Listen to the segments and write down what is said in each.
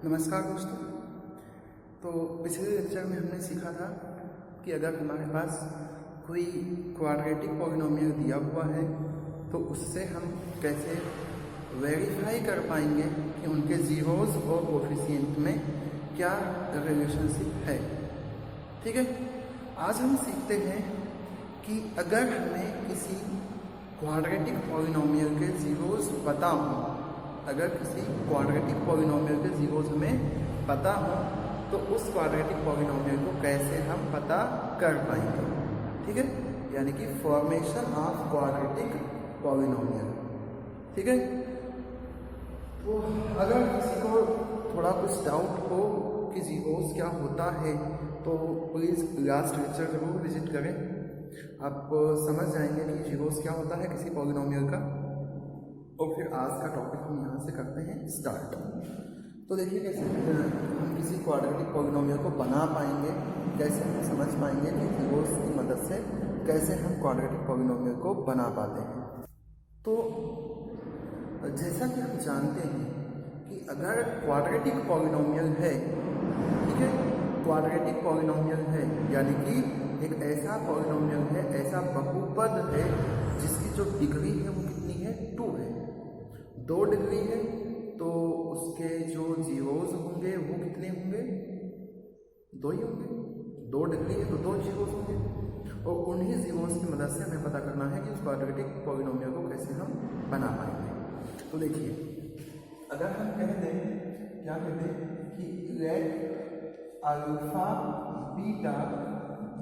नमस्कार दोस्तों। तो पिछले लेक्चर में हमने सीखा था कि अगर हमारे पास कोई क्वाड्रेटिक पॉलिनोमियल दिया हुआ है तो उससे हम कैसे वेरीफाई कर पाएंगे कि उनके जीरोज़ और कोफिशिएंट में क्या रिलेशनशिप है। ठीक है, आज हम सीखते हैं कि अगर हमें किसी क्वाड्रेटिक पॉलिनोमियल के जीरोज़ पता हो, अगर किसी क्वाड्रेटिक पॉलिनोमियल के जीरोज़ हमें पता हो तो उस क्वाड्रेटिक पॉलिनोमियल को कैसे हम पता कर पाएंगे। ठीक है, यानी कि फॉर्मेशन ऑफ क्वाड्रेटिक पॉलिनोमियल। ठीक है, तो अगर किसी को थोड़ा कुछ डाउट हो कि जीरोज़ क्या होता है तो प्लीज़ लास्ट लेक्चर जरूर विजिट करें। आप समझ जाएंगे कि जीरोज़ क्या होता है किसी पॉलिनोमियल का। और फिर आज का टॉपिक हम यहाँ से करते हैं स्टार्ट। तो देखिए कैसे हम किसी क्वाड्रेटिक पॉलिनोमियल को बना पाएंगे, कैसे हम समझ पाएंगे कि जीरोज़ की मदद से कैसे हम क्वाड्रेटिक पॉलिनोमियल को बना पाते हैं। तो जैसा कि हम जानते हैं कि अगर क्वाड्रेटिक पॉलिनोमियल है, ठीक है, क्वाड्रेटिक पॉलिनोमियल है यानी कि एक ऐसा पॉलिनोमियल है, ऐसा बहुपद है जिसकी जो डिग्री है वो कितनी है, 2 है। 2 डिग्री है तो उसके जो जीरोज़ होंगे वो कितने होंगे, 2 ही होंगे। 2 डिग्री है तो 2 जीरोज़ होंगे और उन्हीं जीरोज़ की मदद से हमें पता करना है कि उस क्वाड्रेटिक पॉलिनोमियल को कैसे हम बना पाएंगे। तो देखिए, अगर हम कहते हैं, क्या कहते हैं कि let alpha beta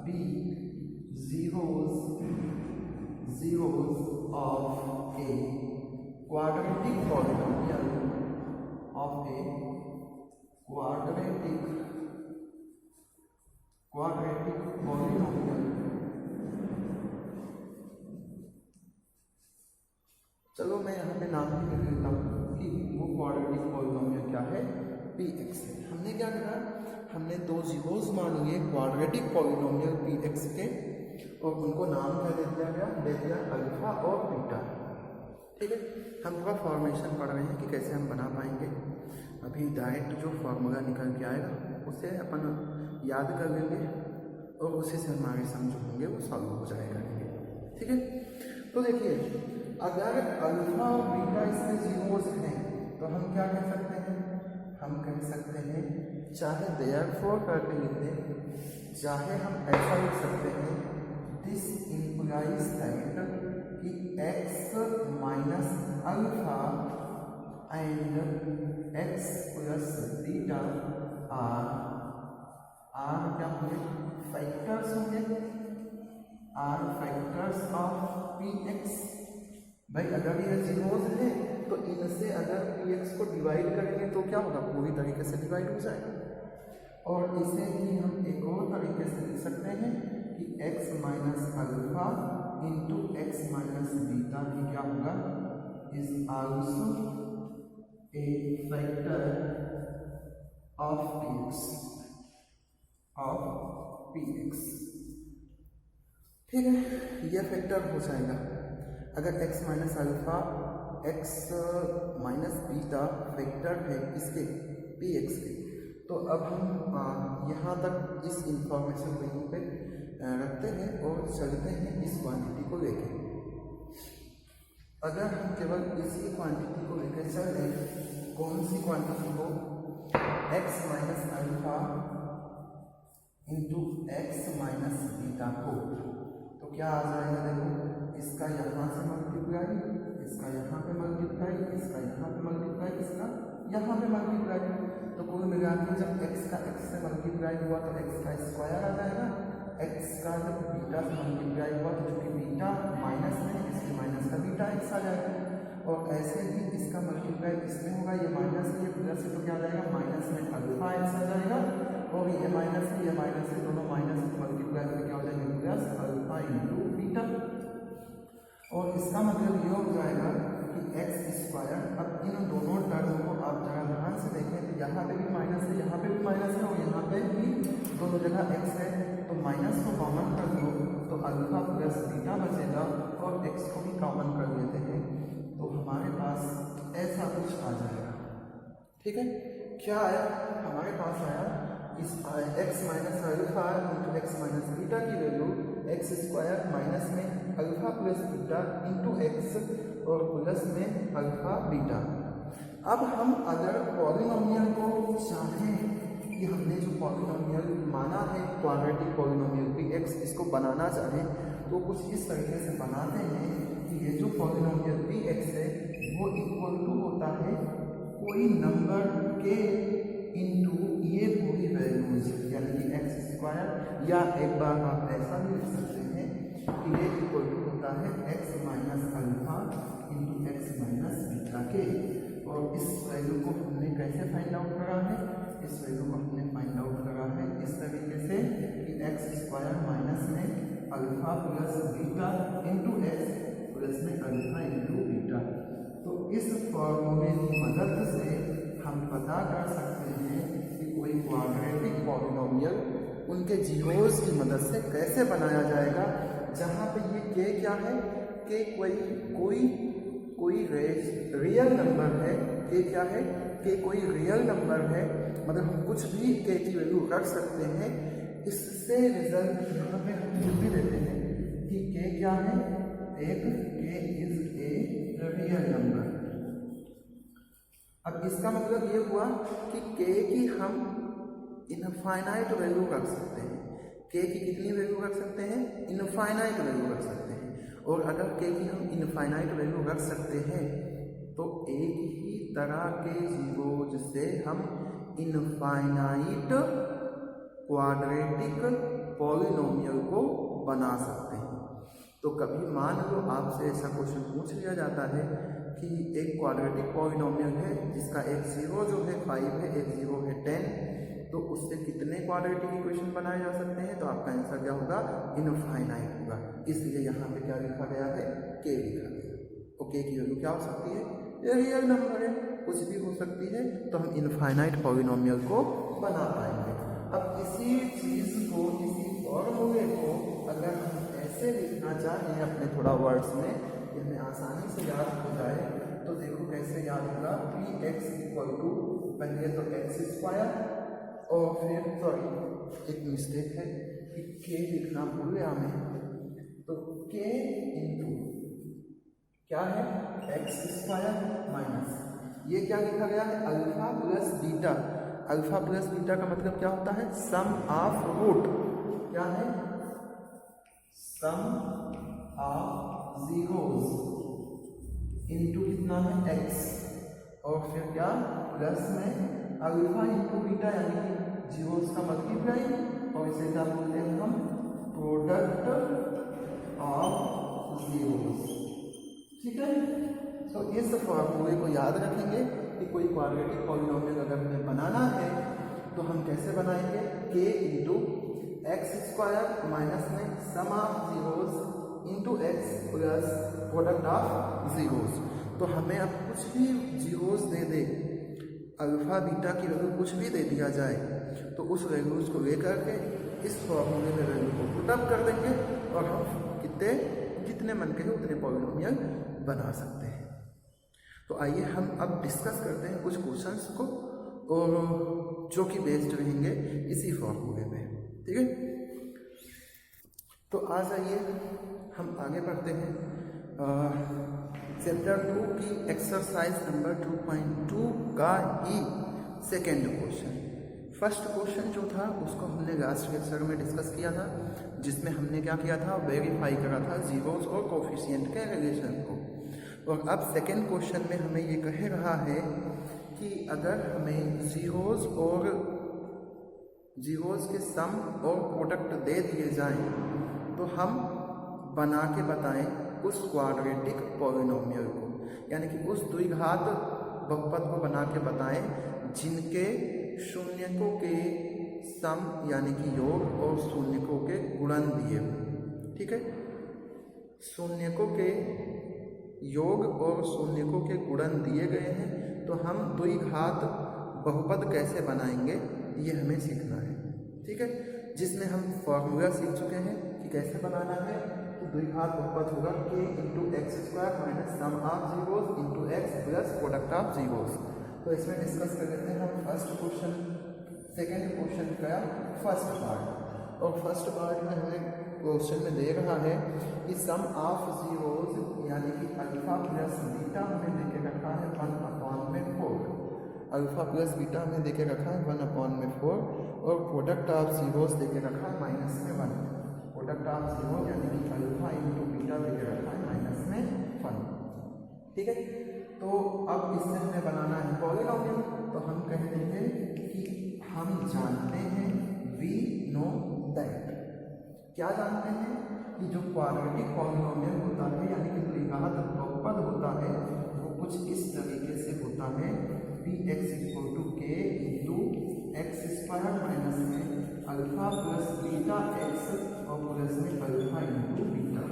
be zeros of a quadratic polynomial of a quadratic polynomial। चलो मैं यहाँ पे नाम भी लिख लेता हूँ कि वो क्वाड्रेटिक पॉलिनोमियल क्या है, px है। हमने क्या करा, हमने 2 जीरोज़ मान लिए क्वाड्रेटिक पॉलिनोमियल px के और उनको नाम क्या दे दिया अल्फा और बीटा। ठीक है, हम थोड़ा फॉर्मेशन पढ़ रहे हैं कि कैसे हम बना पाएंगे। अभी डायरेक्ट जो फार्मूला निकल के आएगा उसे अपन याद कर लेंगे और उसी से हमारे सम जो होंगे वो सॉल्व हो जाया करेंगे। ठीक है, तो देखिए अगर अल्फा और बीटा इसके जीरोज़ हैं तो हम क्या कह सकते हैं, हम कह सकते हैं चाहे देयरफॉर करके लिख दें, चाहे हम ऐसा लिख सकते हैं दिस इम्प्लाइज दैट कि x minus alpha and x plus beta are क्या होंगे, फैक्टर्स होंगे, आर फैक्टर्स ऑफ px। भाई अगर ये जीरोज़ है तो इनसे अगर px को डिवाइड करेंगे तो क्या होगा, पूरी तरीके से डिवाइड हो जाएगा। और इसे ही हम एक और तरीके से लिख सकते हैं कि x minus alpha into x minus beta भी क्या होगा, is also a factor of px। ठीक है, यह फैक्टर हो जाएगा अगर x minus alpha x minus beta factor है इसके px के। तो अब हम यहाँ तक इस इंफॉर्मेशन को यहीं पे रखते हैं और चलते हैं इस क्वांटिटी को लेके। अगर हम केवल इसी क्वांटिटी को लेकर चल रहे, कौन सी क्वांटिटी को, x minus alpha into x minus beta को, तो क्या आ जाएगा, देखो इसका यहाँ से मल्टीप्लाई, इसका यहाँ पे मल्टीप्लाई, इसका यहाँ पे मल्टीप्लाई, इसका यहाँ पे मल्टीप्लाई। तो कुल मिला के जब x का x से मल्टीप्लाई हुआ तो x का स्क्वायर आ जाएगा, x का जब बीटा से मल्टीप्लाई हुआ तो चूंकि बीटा माइनस में, इसके माइनस का बीटा x आ जाएगा। और ऐसे ही इसका मल्टीप्लाई इसमें होगा, ये माइनस है ये प्लस है तो क्या आ जाएगा, माइनस में अल्फा x आ जाएगा और ये माइनस है ये माइनस है, दोनों माइनस से मल्टीप्लाई करके क्या हो जाएगा, प्लस अल्फा इंटू बीटा। और इसका मतलब ये हो जाएगा कि एक्स स्क्वायर, अब इन दोनों टर्म को आप जरा ध्यान से देखें तो यहाँ पे भी माइनस है, यहाँ पे भी माइनस है और यहाँ पे भी दोनों जगह एक्स है, तो माइनस को कॉमन कर दो तो अल्फा प्लस बीटा बचेगा और एक्स को भी कॉमन कर लेते हैं तो हमारे पास ऐसा कुछ आ जाएगा। ठीक है, क्या आया, हमारे पास आया इस x minus alpha into x minus beta की वैल्यू एक्स स्क्वायर माइनस में alpha plus beta into x और प्लस में अल्फा बीटा। अब हम अगर पॉलिनोमियल को चाहें कि हमने जो पॉलिनोमियल माना है क्वाड्रेटिक पॉलिनोमियल भी एक्स, इसको बनाना चाहें तो कुछ इस तरीके से बनाते हैं कि ये जो पॉलिनोमियल भी एक्स है वो इक्वल टू होता है कोई नंबर के इंटू ये पूरी वैल्यूज, यानी कि एक्स स्क्वायर, या एक बार आप ऐसा भी लिख सकते हैं कि ये इक्वल टू होता है x minus alpha into x minus beta के। और इस वैल्यू को हमने कैसे फाइंड आउट करा है, इस वैल्यू को हमने फाइंड आउट करा है इस तरीके से कि एक्स स्क्वायर माइनस में alpha plus beta into x plus में अल्फा इंटू बीटा। तो इस फॉर्मूले की मदद से हम पता कर सकते हैं कि कोई क्वाड्रेटिक पॉलिनोमियल उनके जीरोस की मदद से कैसे बनाया जाएगा, जहाँ पे ये के क्या है, के कोई रियल नंबर है, के क्या है, के कोई रियल नंबर है, मतलब हम कुछ भी के की वैल्यू रख सकते हैं। इससे रिजल्ट यहाँ पे हम लिख भी देते हैं कि के क्या है, एक के इज ए रियल नंबर। अब इसका मतलब ये हुआ कि के की हम इनफाइनाइट वैल्यू रख सकते हैं। के की कितनी वैल्यू रख सकते हैं, इनफाइनाइट वैल्यू रख सकते हैं। और अगर के की हम इनफाइनाइट वैल्यू रख सकते हैं तो एक ही तरह के जीरोज से हम इनफाइनाइट क्वाड्रेटिक पॉलिनोमियल को बना सकते हैं। तो कभी मान लो आपसे ऐसा क्वेश्चन पूछ लिया जाता है कि एक क्वाड्रेटिक पॉलिनोमियल है जिसका एक जीरो जो है 5 है, एक जीरो है 10, तो उससे कितने क्वाड्रेटिक इक्वेशन बनाए जा सकते हैं, तो आपका आंसर क्या होगा, इनफाइनाइट होगा। इसलिए यहाँ पे क्या लिखा गया है, के लिखा गया। और के की वैल्यू क्या हो सकती है, ये रियल नंबर है, कुछ भी हो सकती है, तो हम इनफाइनाइट पॉलिनोमियल को बना पाएंगे। अब इसी चीज़ को, इसी फॉर्मूले को अगर हम ऐसे लिखना चाहें अपने थोड़ा वर्ड्स में, इनमें आसानी से याद हो जाए, तो देखो कैसे याद होगा कि एक्स इक्वल टू, पहले तो एक्स स्क्वायर और फिर सॉरी एक मिस्टेक है कि के लिखना भूल गया मैं, तो के इंटू क्या है, एक्स स्क्वायर माइनस ये क्या लिखा गया है, alpha plus beta. Alpha plus beta का मतलब क्या होता है, सम ऑफ रूट, क्या है, सम ऑफ जीरोस इंटू कितना है, एक्स, और फिर क्या, प्लस में अल्फा इंटू बीटा, यानी कि जीरोस का मल्टीप्लाई, और इसे क्या बोलते हैं हम, प्रोडक्ट ऑफ जीरोस। ठीक है, तो इस फॉर्मूले को याद रखेंगे कि कोई क्वाड्रेटिक पॉलिनोमियल अगर हमें बनाना है तो हम कैसे बनाएंगे, के इंटू एक्स स्क्वायर माइनस में sum of zeros into x plus product of zeros. तो हमें अब कुछ भी जीरोस दे दे, अल्फा बीटा की वैल्यू कुछ भी दे दिया जाए, तो उस वैल्यूज को लेकर के इस फॉर्मूले में वैल्यू को पुट अप कर देंगे और हम जितने मन के उतने पॉलिनोमियल बना सकते हैं। तो आइए हम अब डिस्कस करते हैं कुछ क्वेश्चंस को, और जो कि बेस्ड रहेंगे इसी फॉर्मूले में। ठीक है, तो आ जाइए हम आगे बढ़ते हैं चैप्टर 2 की एक्सरसाइज नंबर 2.2 का ही सेकेंड क्वेश्चन। फर्स्ट क्वेश्चन जो था उसको हमने लास्ट लेक्चर में डिस्कस किया था, जिसमें हमने क्या किया था, वेरीफाई करा था जीरोस और कोफिशिएंट के रिलेशन को। और अब सेकेंड क्वेश्चन में हमें ये कह रहा है कि अगर हमें जीरोस के सम और प्रोडक्ट दे दिए जाएं तो हम बना के बताएं उस क्वाड्रेटिक पॉलिनोमियल को, यानी कि उस द्विघात बहुपद को बना के बताएं जिनके शून्यकों के सम यानी कि योग और शून्यकों के गुणन दिए हुए। ठीक है, शून्यकों के योग और शून्यकों के गुणन दिए गए हैं, तो हम द्विघात बहुपद कैसे बनाएंगे ये हमें सीखना है। ठीक है, जिसमें हम फॉर्मूला सीख चुके हैं कि कैसे बनाना है। तो द्विघात बहुपद होगा के into x square minus sum of zeros into x plus product of zeros. तो इसमें डिस्कस कर लेते हैं हम फर्स्ट क्वेश्चन, सेकेंड क्वेश्चन का फर्स्ट पार्ट। और फर्स्ट पार्ट में हमें क्वेश्चन में दे रहा है कि सम ऑफ जीरोज यानी कि अल्फा प्लस बीटा हमें देके रखा है 1/4, अल्फा प्लस बीटा हमें देके रखा है 1/4 और प्रोडक्ट ऑफ जीरोज देके रखा है -1। प्रोडक्ट ऑफ जीरो यानी कि अल्फा इंटू बीटा देके रखा है -1। ठीक है, तो अब इससे हमें बनाना है पॉलिनोमियल। तो हम कह देंगे कि हम जानते हैं वी नो दैट, क्या जानते हैं कि जो क्वाड्रेटिक पॉलिनोमियल होता है यानी कि द्विघात बहुपद होता है वो कुछ इस तरीके से होता है पी एक्स इक्वल टू के इंटू एक्स स्क्वायर माइनस में अल्फा प्लस बीटा एक्स और प्लस में अल्फा इंटू बीटा।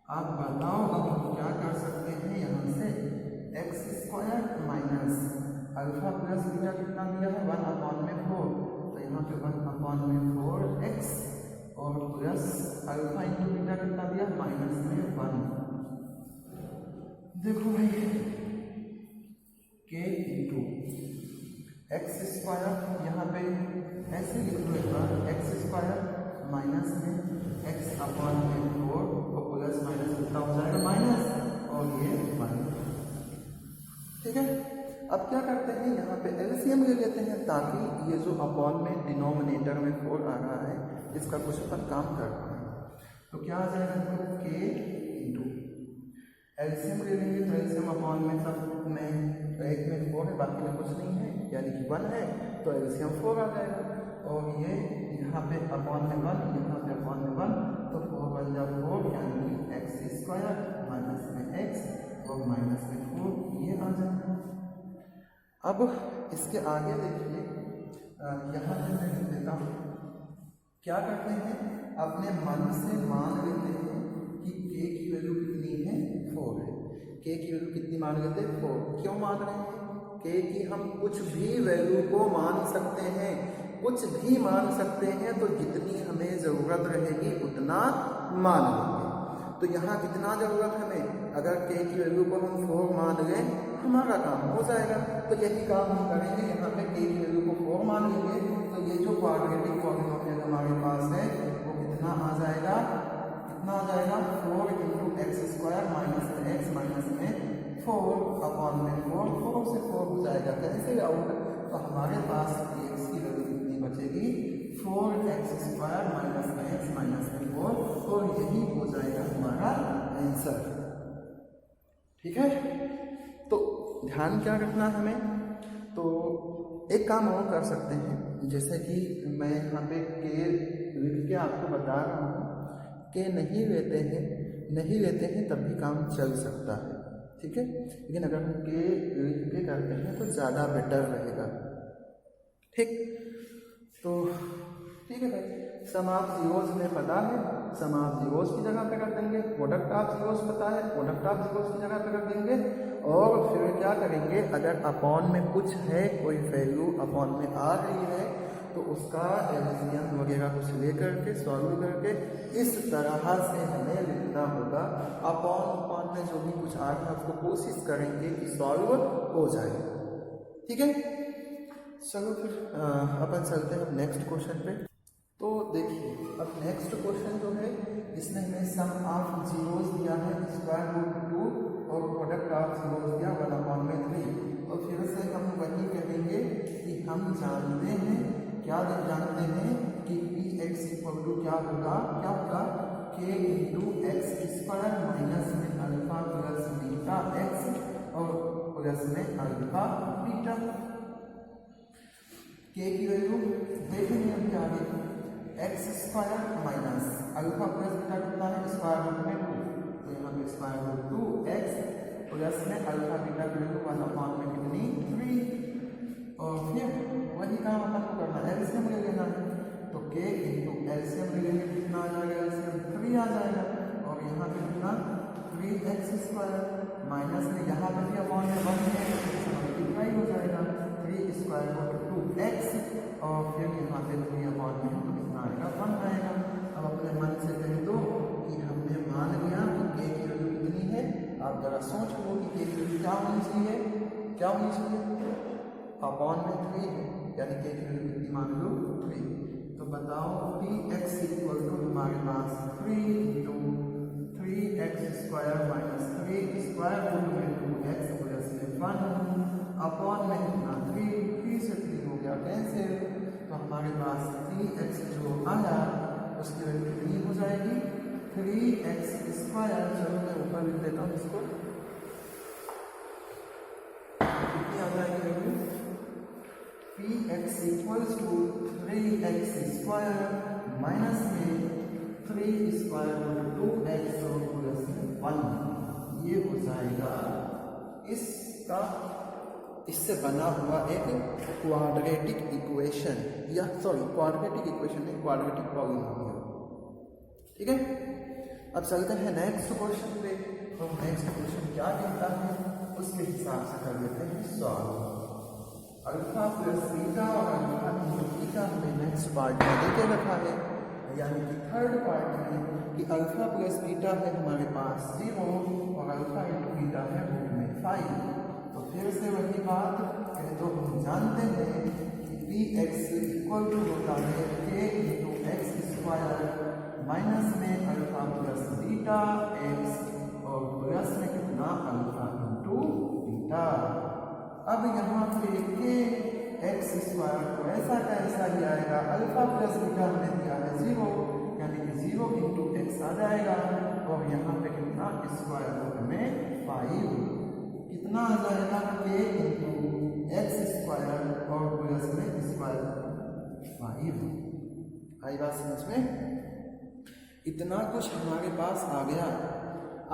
आप बताओ अब हम क्या कर सकते हैं, यहाँ से x square minus alpha plus beta कितना दिया है 1/4, तो यहाँ पे 1/4 एक्स और प्लस अल्फा इंटू बीटा कितना दिया -1। देखो भाई के इंटू एक्स स्क्वायर, यहाँ पे ऐसे लिख लो एक बार, एक्स स्क्वायर माइनस में x/4 और प्लस माइनस कितना हो जाएगा माइनस और ये 1। ठीक है, अब क्या करते हैं यहाँ पे एलसीएम ले लेते हैं ताकि ये जो अपॉन में डिनोमिनेटर में 4 आ रहा है इसका कुछ अपन काम कर रहा है। तो क्या आ जाएगा के इंटू एलसीएम ले लेंगे, तो एलसीएम अपॉन में सब में एक में 4 है बाकी में कुछ नहीं है यानी कि 1 है, तो एलसीएम 4 आ जाएगा। और ये यहाँ पे अपॉन में 1, यहाँ पे अपॉन में 1, तो 4 बन जा 4 यानी कि एक्स स्क्वायर माइनस में एक्स और माइनस में 4 ये आ जाएगा। अब इसके आगे देखिए यहाँ से मैं लिख देता हूँ, क्या करते हैं अपने मन से मान लेते हैं कि के की वैल्यू कितनी है 4 है। के की वैल्यू कितनी मान लेते हैं 4। क्यों मान रहे हैं, के की हम कुछ भी वैल्यू को मान सकते हैं, कुछ भी मान सकते हैं, तो जितनी हमें ज़रूरत रहेगी उतना मान लेंगे। तो यहाँ कितना ज़रूरत हमें, अगर के की वैल्यू को हम 4 मान लें हमारा काम हो जाएगा। तो यही काम हम करेंगे, यहाँ पे के की वैल्यू को 4 मान लेंगे, तो ये जो क्वाड्रेटिक पॉलिनोमियल हमारे पास है वो कितना आ जाएगा, कितना आ जाएगा 4 इंटू एक्स स्क्वायर माइनस में एक्स माइनस में 4 अपॉन में 4 से 4 हो जाएगा कैंसिल आउट। तो हमारे पास एक्स की वैल्यू कितनी बचेगी 4x स्क्वायर माइनस में एक्स माइनस में 4 और यही हो जाएगा हमारा आंसर। ठीक है, तो ध्यान क्या रखना हमें, तो एक काम और कर सकते हैं, जैसे कि मैं यहाँ पे के लिख के आपको बता रहा हूँ, के नहीं लेते हैं तब भी काम चल सकता है। ठीक है, लेकिन अगर हम के लिख के करते हैं तो ज़्यादा बेटर रहेगा। ठीक, तो ठीक है भाई, सम ऑफ जीरोज हमें पता है, सम ऑफ जीरोज की जगह पे कर देंगे, प्रोडक्ट ऑफ जीरोज पता है, प्रोडक्ट ऑफ जीरोज की जगह पे कर देंगे। और फिर क्या करेंगे, अगर अपॉन में कुछ है, कोई वैल्यू अपॉन में आ रही है, तो उसका एलसीएम वगैरह कुछ लेकर के सॉल्व करके इस तरह से हमें लिखना होगा। अपॉन में जो भी कुछ आ रहा है उसको कोशिश करेंगे कि सॉल्व हो जाए। ठीक है, चलो फिर अपन चलते हैं नेक्स्ट क्वेश्चन पे। तो देखिए अब नेक्स्ट क्वेश्चन जो है इसमें हमें सम ऑफ जीरोज दिया है स्क्वायर रूट 2 और प्रोडक्ट ऑफ जीरोज दिया 1/3। और फिर से हम वही कहेंगे कि हम जानते हैं, क्या जानते हैं कि पी एक्स इक्वल टू क्या होगा के इंटू एक्स स्क्वायर माइनस में अल्फा प्लस बीटा एक्स और प्लस में अल्फा बीटा। के की वैल्यू देखेंगे अभी आगे, x square minus alpha plus beta कितना है स्क्वायर रूट में 2, तो यहाँ पे स्क्वायर रूट 2 एक्स प्लस में अल्फा बीटा की वैल्यू 1/3 में कितनी 3। और फिर वही काम अपन को करना है, एलसीएम ले लेना है, तो के इंटू एलसीएम ले लेंगे कितना आ जाएगा, एलसीएम 3 आ जाएगा। और यहाँ पे कितना 3x स्क्वायर माइनस में यहाँ पे भी अपॉन में 1 है तो मल्टीप्लाई हो जाएगा 3 स्क्वायर रूट 2x और फिर यहाँ पे 3 अपॉन में तो कितना आएगा 1 आएगा। अब अपने मन से कह दो कि हमने मान लिया कि के की वैल्यू कितनी है। आप जरा सोच लो कि के की वैल्यू क्या होनी चाहिए, क्या होनी चाहिए, अपॉन में 3 है, यानी के की वैल्यू कितनी मान लो 3। तो बताओ पी एक्स इक्वल टू हमारे पास 3 into 3x² minus 3 square root में 2x प्लस 1 अपॉन में कितना 3 से 3 हो गया कैंसिल। तो हमारे पास 3x जो आया उसकी वैल्यू कितनी हो जाएगी 3x²। चलो मैं ऊपर लिख देता हूँ इसको, कितनी आ जाएगी value px equals to 3x² minus में 3 स्क्वायर रूट 2x और प्लस 1। ये हो जाएगा इसका इससे बना हुआ एक क्वाड्रेटिक इक्वेशन, या सॉरी क्वाड्रेटिक इक्वेशन नहीं, क्वाड्रेटिक पॉलिनोमियल। ठीक है, अब चलते हैं नेक्स्ट क्वेश्चन पे। तो नेक्स्ट क्वेश्चन क्या कहता है उसके हिसाब से कर लेते हैं सॉल्व। अल्फा प्लस बीटा और अल्फा इंटू बीटा हमने नेक्स्ट पार्ट में देके रखा है, यानी कि थर्ड पार्ट में कि अल्फा प्लस बीटा है हमारे पास 0 और अल्फा इंटू बीटा है रूट में 5। तो फिर से वही बात कहे तो हम जानते हैं कि पी एक्स इक्वल टू होता है के इंटू x² माइनस में अल्फा प्लस बीटा एक्स और प्लस में कितना अल्फा इंटू बीटा। अब यहाँ पे के x² को ऐसा का ऐसा ही आएगा, अल्फा प्लस बीटा हमें दिया है 0, यानी कि 0 इंटू एक्स आ जाएगा और यहाँ पे कितना स्क्वायर रूट में 5 कितना आ जाएगा के इंटू x² और प्लस में स्क्वायर 5। आई बात समझ में? इतना कुछ हमारे पास आ गया।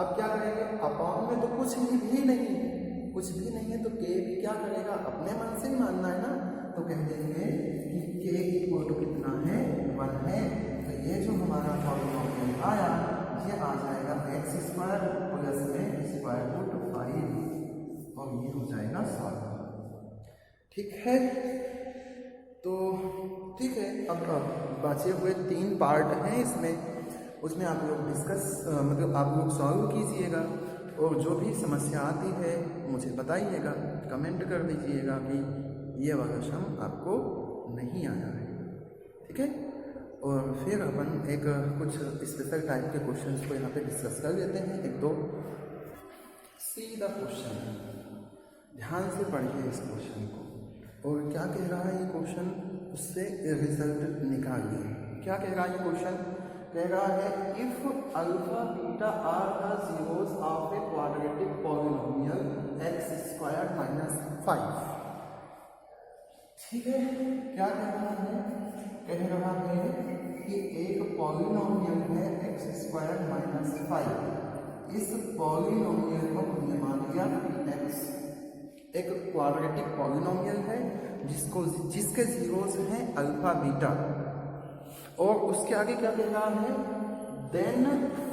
अब क्या करेंगे, अपॉन में तो कुछ भी नहीं है, कुछ भी नहीं है तो के भी क्या करेगा अपने मन से ही मानना है ना। तो कह देंगे कि के इक्वल टू कितना है 1 है। तो ये जो हमारा पॉलिनोमियल आया ये आ जाएगा x² प्लस में स्क्वायर रूट 5 और ये हो जाएगा सॉल्व। ठीक है, तो ठीक है। अब बचे हुए 3 पार्ट हैं इसमें, उसमें आप लोग डिस्कस मतलब आप लोग सॉल्व कीजिएगा और जो भी समस्या आती है मुझे बताइएगा, कमेंट कर दीजिएगा कि ये वाला सम आपको नहीं आया है। ठीक है, और फिर अपन एक कुछ स्पेशल टाइप के क्वेश्चंस को यहाँ पे डिस्कस कर लेते हैं। एक दो सीधा क्वेश्चन, ध्यान से पढ़िए इस क्वेश्चन को और क्या कह रहा है ये क्वेश्चन, उससे रिजल्ट निकालिए। क्या कह रहा है ये क्वेश्चन, कह रहा है if alpha beta are the zeros of a quadratic polynomial x² minus 5। ठीक है, क्या कह रहा है, कह रहा है कि एक पॉलिनोमियल है x² माइनस 5। इस पॉलिनोमियल को हमने मान लिया x, एक क्वाड्रेटिक पॉलिनोमियल है जिसके जीरोस हैं अल्फा बीटा, और उसके आगे क्या कह रहा है, then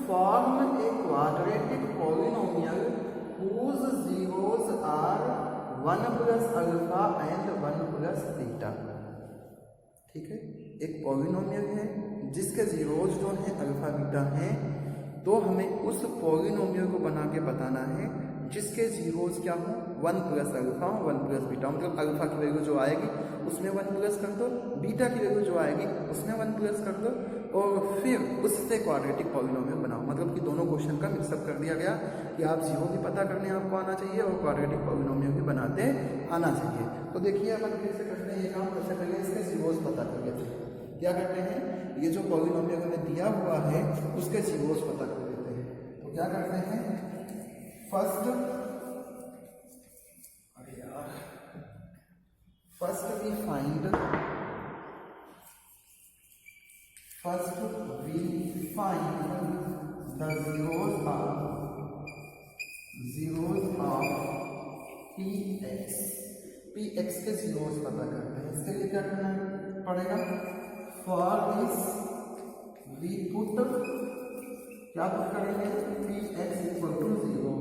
form a quadratic polynomial whose zeros are 1 plus alpha and 1 plus beta. ठीक है, एक पॉलिनोमियल है जिसके जीरोस जो हैं अल्फा बीटा हैं, तो हमें उस पॉलिनोमियल को बना के बताना है जिसके जीरोस क्या हो 1 प्लस अल्फा 1 प्लस बीटा, मतलब अल्फा की वैल्यू जो आएगी उसमें 1 प्लस कर दो, बीटा की वैल्यू जो आएगी उसमें 1 प्लस कर दो, और फिर उससे क्वाड्रेटिक पॉलिनोमियल बनाओ। मतलब कि दोनों क्वेश्चन का मिक्सअप कर दिया गया कि आप जीरो भी पता करने आपको आना चाहिए और क्वाड्रेटिक पॉलिनोमियल भी बनाते आना चाहिए। तो देखिए अपन कैसे करते हैं ये काम, कैसे पहले इसके जीरोस पता कर लेते हैं। क्या करते हैं, ये जो पॉलिनोमियल हमें दिया हुआ है उसके जीरोस पता कर लेते हैं। तो क्या करते हैं, first we find the zeros of px के zeros पता करते हैं। इसके लिए क्या करना पड़ेगा, फॉर दिस वी पुट, क्या पुट करेंगे, px इक्वल टू 0,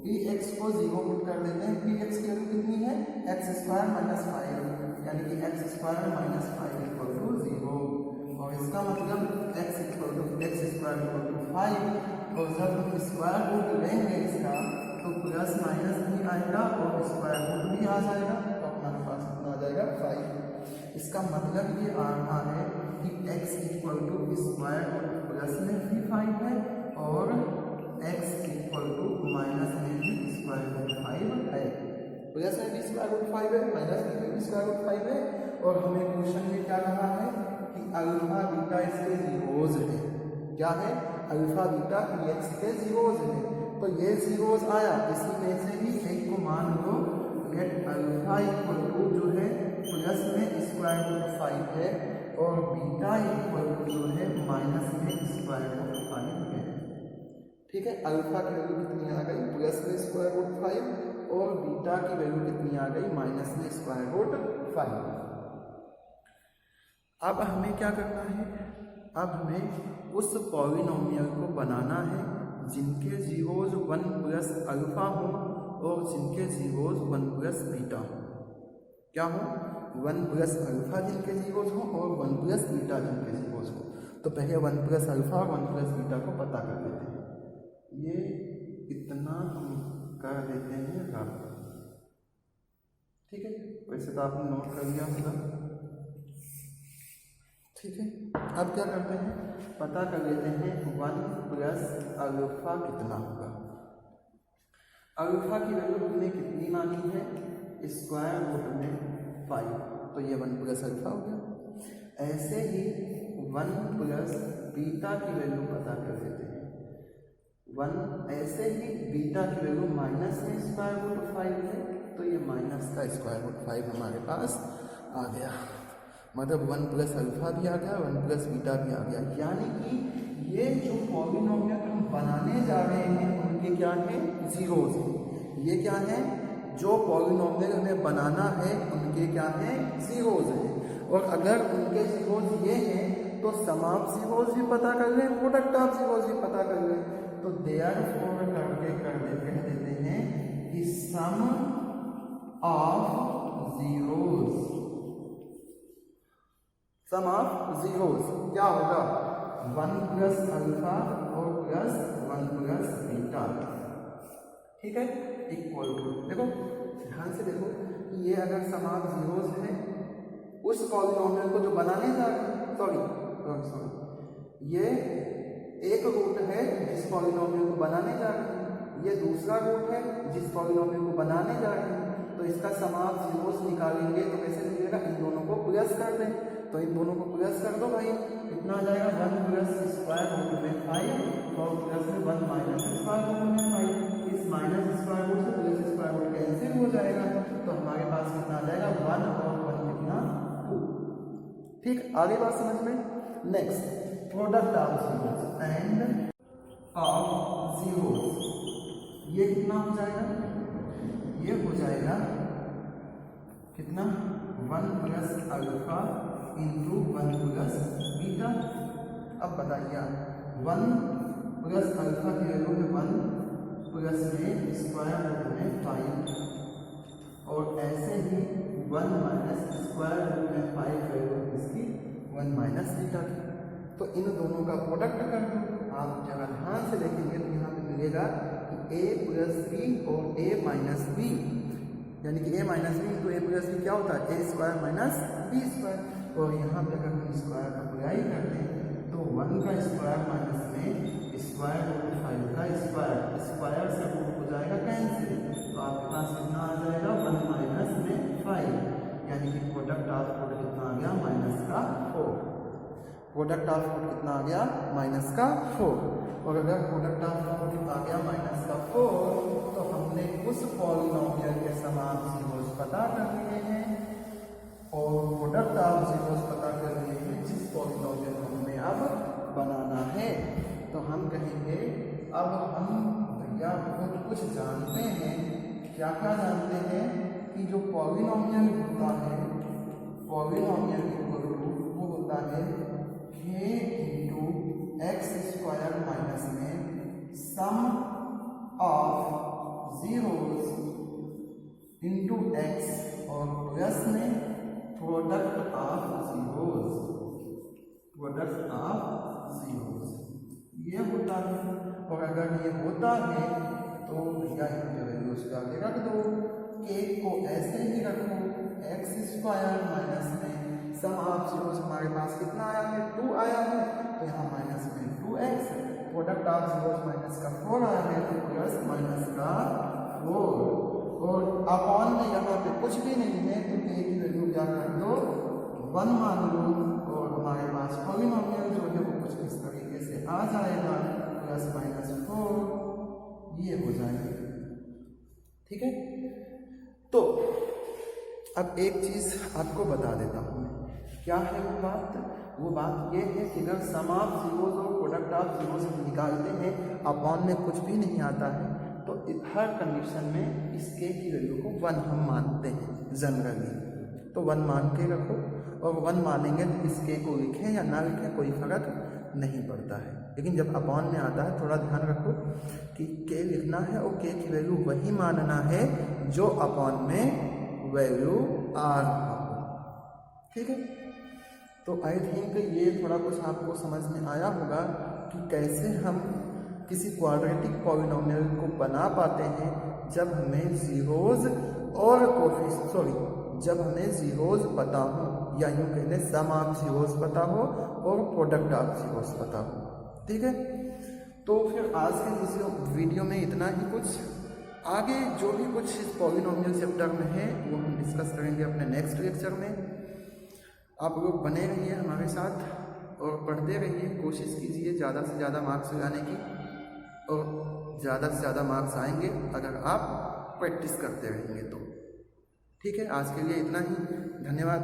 px को 0 पुट कर देते हैं। px की वैल्यू कितनी है x² माइनस 5, यानी कि x² माइनस 5 इक्वल टू 0, और इसका मतलब x² इक्वल टू 5, और जब हम स्क्वायर रूट लेंगे इसका तो प्लस माइनस भी आएगा जाएगा और स्क्वायर रूट भी आ जाएगा, तो हमारे पास कितना आ जाएगा 5। इसका मतलब ये आ रहा है कि x equal to square root plus में भी 5 है और x इक्वल टू माइनस में भी स्क्वायर रूट 5 है। प्लस में भी स्क्वायर रूट 5 है, माइनस में भी स्क्वायर रूट 5 है। और हमें क्वेश्चन में क्या कहा है कि अल्फा बीटा इसके जीरोज है। क्या है? अल्फा बीटा एक्स के जीरोज है। तो ये जीरोज आया, इसी में से ही एक को मान लो लेट अल्फा इक्वल टू जो है प्लस में स्क्वायर रूट 5 है और बीटा इक्वल टू जो है माइनस में स्क्वायर रूट 5 है। ठीक है, अल्फा की वैल्यू कितनी आ गई? प्लस में स्क्वायर रूट 5 और बीटा की वैल्यू कितनी आ गई? माइनस में स्क्वायर रूट 5। अब हमें क्या करना है? अब हमें उस पॉलिनोमियल को बनाना है जिनके जीरोज 1 प्लस अल्फा हो और जिनके जीरोज 1 प्लस बीटा हो। क्या हो? 1 प्लस अल्फा जिनके जीरोज हो और 1 प्लस बीटा जिनके जीरोज हो। तो पहले 1 प्लस अल्फा और 1 प्लस बीटा को पता कर लेते हैं। ये इतना हम कर देते हैं रब। ठीक है, वैसे तो आपने नोट कर लिया होगा। ठीक है, अब क्या करते हैं? पता कर लेते हैं 1 प्लस अल्फा कितना होगा। अल्फा की वैल्यू हमने कितनी मानी है? स्क्वायर रूट में 5, तो ये 1 प्लस अल्फा हो गया। ऐसे ही 1 प्लस बीटा की वैल्यू पता कर लेते हैं। 1 ऐसे ही बीटा की वैल्यू माइनस में स्क्वायर रूट 5 है, तो ये माइनस का स्क्वायर रूट 5 हमारे पास आ गया। मतलब 1 प्लस अल्फा भी आ गया, 1 प्लस बीटा भी आ गया। यानी कि ये जो पॉलिनोमियल हम बनाने जा रहे हैं उनके क्या है? जीरोज हैं। ये क्या है? जो पॉलिनोमियल हमें बनाना है उनके क्या है? जीरोज हैं। और अगर उनके जीरोज ये हैं तो सम ऑफ जीरोज भी पता कर लें, प्रोडक्ट ऑफ जीरोज भी पता कर लें। तो देयरफॉर करके कह देते हैं कि sum of zeros, sum of zeros क्या होगा? 1 प्लस अल्फा और प्लस 1 प्लस बीटा। ठीक है, इक्वल टू, देखो ध्यान से देखो कि ये अगर सम ऑफ जीरोज है उस पॉलिनोमियल को जो बनाने जा रहे हैं, सॉरी ये एक रूट है जिस पॉलिनोमियल को बनाने जा रहे हैं, ये दूसरा रूट है जिस पॉलिनोमियल को बनाने जा रहे हैं। तो इसका सम ऑफ जीरोज निकालेंगे तो कैसे मिलेगा? इन दोनों को प्लस कर दें, तो इन दोनों को प्लस कर दो भाई। कितना आ जाएगा? 1 प्लस स्क्वायर रूट में 5 और प्लस में 1 माइनस स्क्वायर रूट में 5। इस माइनस स्क्वायर रूट से प्लस स्क्वायर रूट कैंसिल हो जाएगा, तो हमारे पास कितना आ जाएगा? 1 और 1 कितना? 2। ठीक, आगे बात समझ में। Next, product of zeros end of zeros, ये कितना हो जाएगा? ये हो जाएगा कितना? 1 plus alpha into 1 plus beta. अब बताइए, 1 प्लस अल्फा की वैल्यू है 1 प्लस में स्क्वायर रूट में 5 और ऐसे ही 1 माइनस स्क्वायर रूट में 5 वैल्यू इसकी 1 माइनस बीटा की। तो इन दोनों का प्रोडक्ट कर दो। आप जगह ध्यान से देखेंगे तो यहाँ पे मिलेगा कि a प्लस बी और a माइनस बी, यानी कि a minus b into a plus b क्या होता है? a square minus b square. और यहाँ पे अगर हम स्क्वायर अप्लाई करते हैं तो 1 का स्क्वायर माइनस में स्क्वायर रूट 5 का स्क्वायर, स्क्वायर से रूट हो जाएगा कैंसिल, तो आपके पास कितना आ जाएगा? 1 माइनस में 5, यानी कि प्रोडक्ट ऑफ रूट कितना आ गया? माइनस का 4। प्रोडक्ट ऑफ रूट कितना आ गया? माइनस का 4। और अगर प्रोडक्ट ऑफ रूट आ गया माइनस का 4 तो हमने उस पॉलिनोमियल के सम ऑफ जीरोज पता कर लिए हैं और प्रोडक्ट ऑफ जीरोज पता कर लिए हैं जिस पॉलिनोमियल को हमें अब बनाना है। तो हम कहेंगे अब हम भैया बहुत कुछ जानते हैं। क्या क्या जानते हैं? कि जो पॉलिनोमियल होता है, पॉलिनोमियल इक्वल टू वो होता है k into x square minus में sum of zeros into x और प्लस में product of zeros, product of zeros ये होता है। और अगर ये होता है तो भैया इनकी वैल्यू उसको आगे रख दो, के को ऐसे ही रखो, एक्स स्क्वायर माइनस में सम ऑफ जीरोस हमारे पास कितना आया है 2 आया है, तो यहाँ माइनस में 2x, product of zeros minus का 4 आया है तो प्लस माइनस का 4, और अपॉन में यहाँ पे कुछ भी नहीं है तो के की वैल्यू क्या कर दो 1 मान लो, और हमारे पास पॉलिनोमियल जो है वो कुछ इस तरीके से आ जाएगा प्लस माइनस 4 ये हो जाएगा। ठीक है, तो अब एक चीज आपको बता देता हूँ क्या है वो बात ये है कि अगर सम ऑफ जीरोस और प्रोडक्ट ऑफ जीरोस निकालते हैं अपॉन में कुछ भी नहीं आता है तो हर कंडीशन में इस के की वैल्यू को 1 हम मानते हैं जनरली, तो 1 मान के रखो, और 1 मानेंगे तो इस के को लिखें या ना लिखें कोई फर्क नहीं पड़ता है। लेकिन जब अपॉन में आता है थोड़ा ध्यान रखो कि के लिखना है और के की वैल्यू वही मानना है जो अपॉन में वैल्यू आ रहा हो। ठीक है, तो आई थिंक ये थोड़ा कुछ आपको समझ में आया होगा कि कैसे हम किसी क्वाड्रेटिक पॉलिनोमियल को बना पाते हैं जब हमें जीरोज और जब हमें जीरोज पता हो, या यूँ कह लें सम ऑफ जीरोस पता हो और प्रोडक्ट ऑफ जीरोस पता हो। ठीक है, तो फिर आज के इस वीडियो में इतना ही कुछ, आगे जो भी कुछ इस पॉलिनोमियल चैप्टर में है वो हम डिस्कस करेंगे अपने नेक्स्ट लेक्चर में। आप लोग बने रहिए हमारे साथ और पढ़ते रहिए, कोशिश कीजिए ज़्यादा से ज़्यादा मार्क्स लगाने की, और ज़्यादा से ज़्यादा मार्क्स आएंगे अगर आप प्रैक्टिस करते रहेंगे तो। ठीक है, आज के लिए इतना ही, धन्यवाद।